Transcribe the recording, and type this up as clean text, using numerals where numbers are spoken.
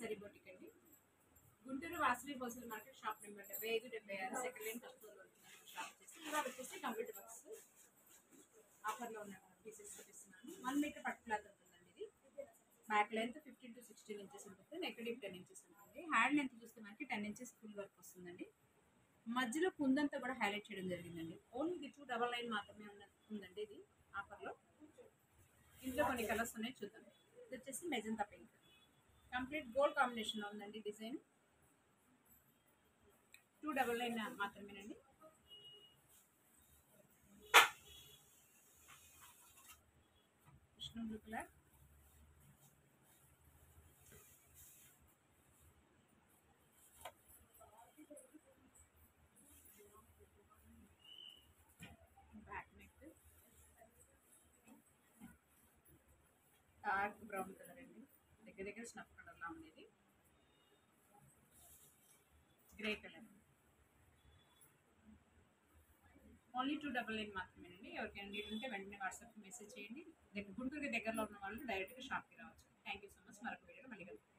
సరీ boutique అండి. Guntur Vasavi wholesale market shop number 7576 second line first floor shop వచ్చేసి ఇవాళ వచ్చేసి కంప్యూటర్ వర్క్స్ ఆఫర్లో ఉన్న పీసెస్ చూపిస్తున్నాను. 1 మీటర్ పట్టు క్లాత్ ఉంటుందండి. ఇది బ్యాక్ లెంత్ 15 to 16 ఇంచెస్ ఉంటుంది. నెక్ డీప్ 10 ఇంచెస్ ఉంటుంది. హ్యాండ్ లెంత్ చూస్తే మనకి 10 ఇంచెస్ ఫుల్ వర్క్ వస్తుందండి. మధ్యలో కుందంతా కూడా హైలైట్ చేయడం జరిగిందండి. ఓన్లీ ఇది 299 మాత్రమే ఉందండి. ఇది ఆఫర్లో. ఇంట్లో కొన్ని కలర్స్ ఉన్నాయి, చూద్దాం. ఇది వచ్చేసి మెజంతా పింక్, కంప్లీట్ గోల్డ్ కాంబినేషన్లో ఉందండి. డిజైన్ 299 మాత్రమేనండి. Krishna blue colour, back neck dark brown colour అండి. దగ్గర దగ్గర స్నఫ్ కలర్లా ఉండేది. గ్రే కలర్, ఓన్లీ 299 మాత్రమేనండి. ఎవరికైనా నీడ్ ఉంటే వెంటనే వాట్సాప్కి మెసేజ్ చేయండి. గుంటూరుకి దగ్గరలో ఉన్న వాళ్ళు డైరెక్ట్గా షాప్కి రావచ్చు. Thank you so much. మరొక వీడియోలో మళ్ళీ కలుద్దాం.